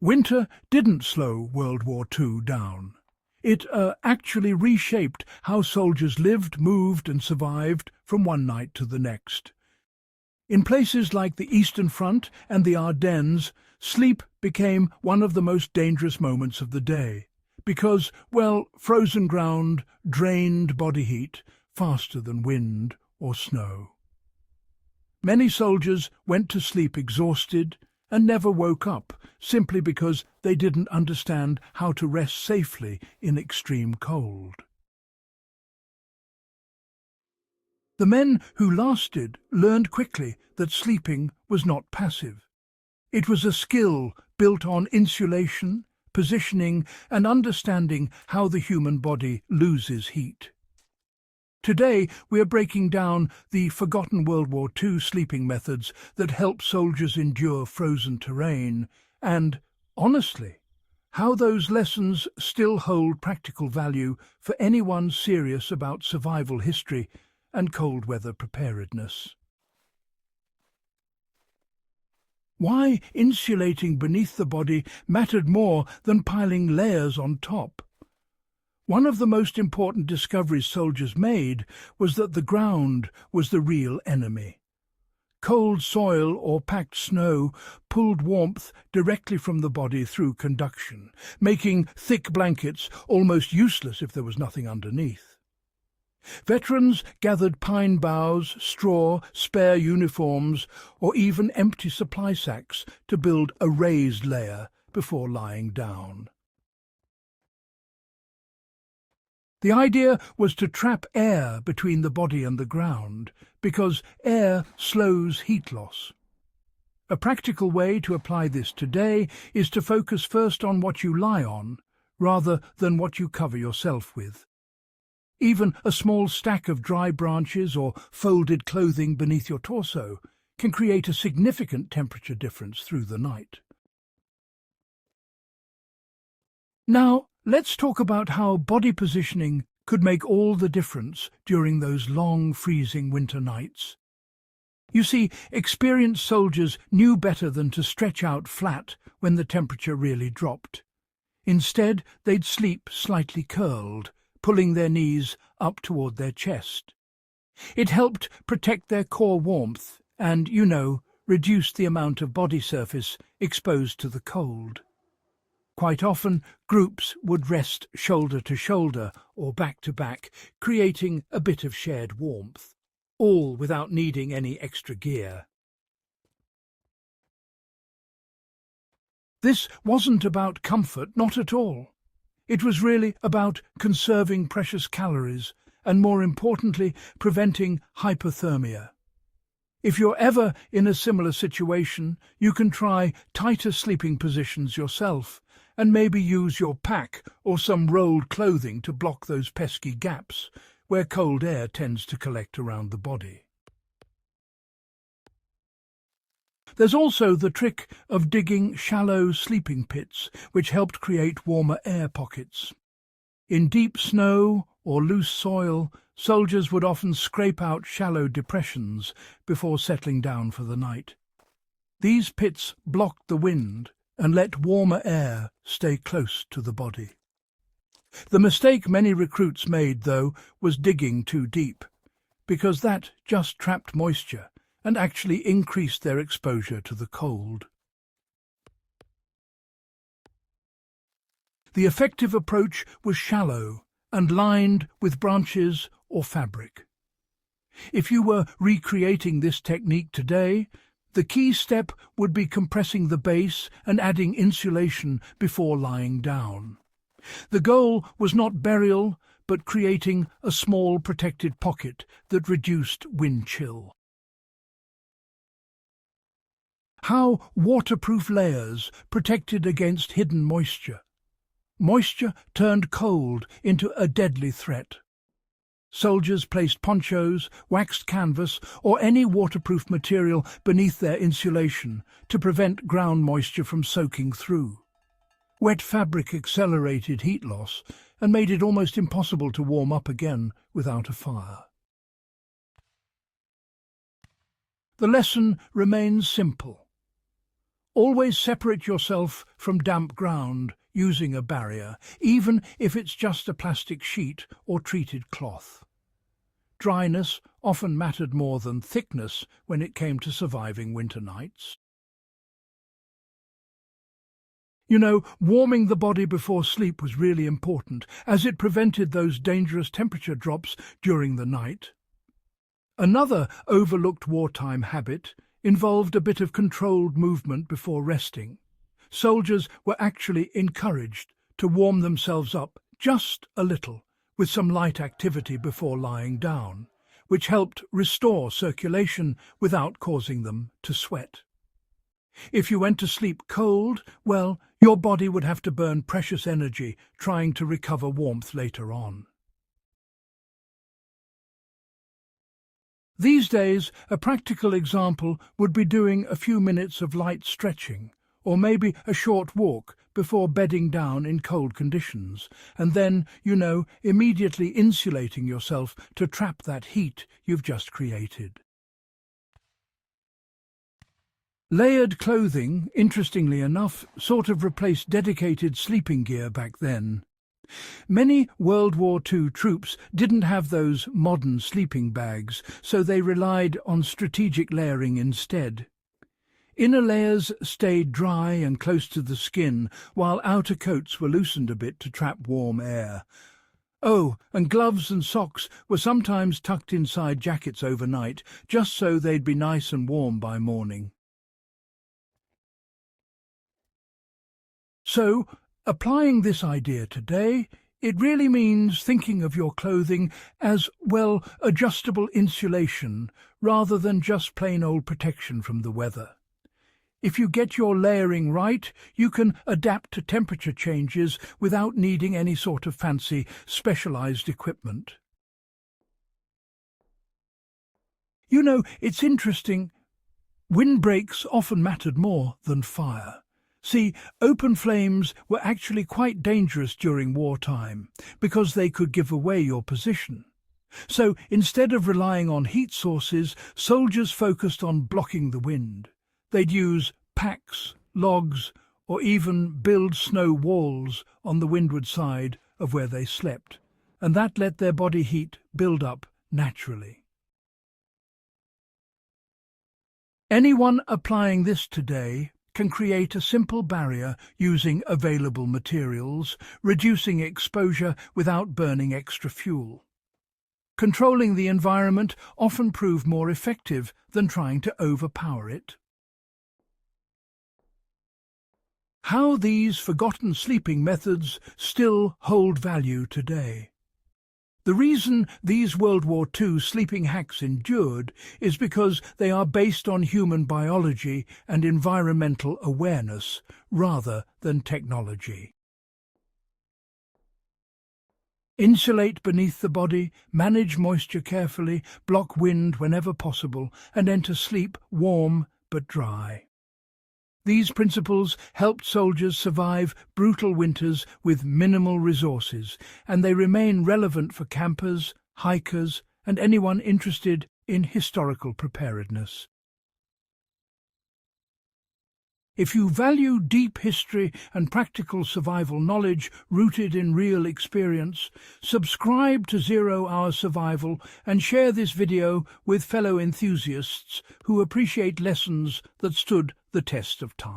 Winter didn't slow World War II down. It actually reshaped how soldiers lived, moved and survived from one night to the next. In places like the Eastern Front and the Ardennes, sleep became one of the most dangerous moments of the day, because, well, frozen ground drained body heat faster than wind or snow. Many soldiers went to sleep exhausted and never woke up, simply because they didn't understand how to rest safely in extreme cold. The men who lasted learned quickly that sleeping was not passive. It was a skill built on insulation, positioning, and understanding how the human body loses heat. Today, we are breaking down the forgotten World War II sleeping methods that help soldiers endure frozen terrain, and, honestly, how those lessons still hold practical value for anyone serious about survival history and cold weather preparedness. Why insulating beneath the body mattered more than piling layers on top. One of the most important discoveries soldiers made was that the ground was the real enemy. Cold soil or packed snow pulled warmth directly from the body through conduction, making thick blankets almost useless if there was nothing underneath. Veterans gathered pine boughs, straw, spare uniforms, or even empty supply sacks to build a raised layer before lying down. The idea was to trap air between the body and the ground, because air slows heat loss. A practical way to apply this today is to focus first on what you lie on, rather than what you cover yourself with. Even a small stack of dry branches or folded clothing beneath your torso can create a significant temperature difference through the night. Now, let's talk about how body positioning could make all the difference during those long, freezing winter nights. You see, experienced soldiers knew better than to stretch out flat when the temperature really dropped. Instead, they'd sleep slightly curled, pulling their knees up toward their chest. It helped protect their core warmth and, reduce the amount of body surface exposed to the cold. Quite often, groups would rest shoulder to shoulder or back to back, creating a bit of shared warmth, all without needing any extra gear. This wasn't about comfort, not at all. It was really about conserving precious calories and, more importantly, preventing hypothermia. If you're ever in a similar situation, you can try tighter sleeping positions yourself, and maybe use your pack or some rolled clothing to block those pesky gaps where cold air tends to collect around the body. There's also the trick of digging shallow sleeping pits, which helped create warmer air pockets. In deep snow or loose soil, soldiers would often scrape out shallow depressions before settling down for the night. These pits blocked the wind and let warmer air stay close to the body. The mistake many recruits made, though, was digging too deep, because that just trapped moisture and actually increased their exposure to the cold. The effective approach was shallow and lined with branches or fabric. If you were recreating this technique today, the key step would be compressing the base and adding insulation before lying down. The goal was not burial, but creating a small protected pocket that reduced wind chill. How waterproof layers protected against hidden moisture. Moisture turned cold into a deadly threat. Soldiers placed ponchos, waxed canvas, or any waterproof material beneath their insulation to prevent ground moisture from soaking through. Wet fabric accelerated heat loss and made it almost impossible to warm up again without a fire. The lesson remains simple. Always separate yourself from damp ground using a barrier, even if it's just a plastic sheet or treated cloth. Dryness often mattered more than thickness when it came to surviving winter nights. You know, warming the body before sleep was really important, as it prevented those dangerous temperature drops during the night. Another overlooked wartime habit involved a bit of controlled movement before resting. Soldiers were actually encouraged to warm themselves up just a little with some light activity before lying down, which helped restore circulation without causing them to sweat. If you went to sleep cold, well, your body would have to burn precious energy trying to recover warmth later on. These days, a practical example would be doing a few minutes of light stretching, or maybe a short walk before bedding down in cold conditions, and then, immediately insulating yourself to trap that heat you've just created. Layered clothing, interestingly enough, sort of replaced dedicated sleeping gear back then. Many World War II troops didn't have those modern sleeping bags, so they relied on strategic layering instead. Inner layers stayed dry and close to the skin, while outer coats were loosened a bit to trap warm air. Oh, and gloves and socks were sometimes tucked inside jackets overnight, just so they'd be nice and warm by morning. So, applying this idea today, it really means thinking of your clothing as, well, adjustable insulation rather than just plain old protection from the weather. If you get your layering right, you can adapt to temperature changes without needing any sort of fancy, specialized equipment. It's interesting. Windbreaks often mattered more than fire. See, open flames were actually quite dangerous during wartime because they could give away your position. So instead of relying on heat sources, soldiers focused on blocking the wind. They'd use packs, logs, or even build snow walls on the windward side of where they slept, and that let their body heat build up naturally. Anyone applying this today can create a simple barrier using available materials, reducing exposure without burning extra fuel. Controlling the environment often proved more effective than trying to overpower it. How these forgotten sleeping methods still hold value today. The reason these World War II sleeping hacks endured is because they are based on human biology and environmental awareness rather than technology. Insulate beneath the body, manage moisture carefully, block wind whenever possible, and enter sleep warm but dry. These principles helped soldiers survive brutal winters with minimal resources, and they remain relevant for campers, hikers, and anyone interested in historical preparedness. If you value deep history and practical survival knowledge rooted in real experience, subscribe to 0 Hour Survival and share this video with fellow enthusiasts who appreciate lessons that stood the test of time.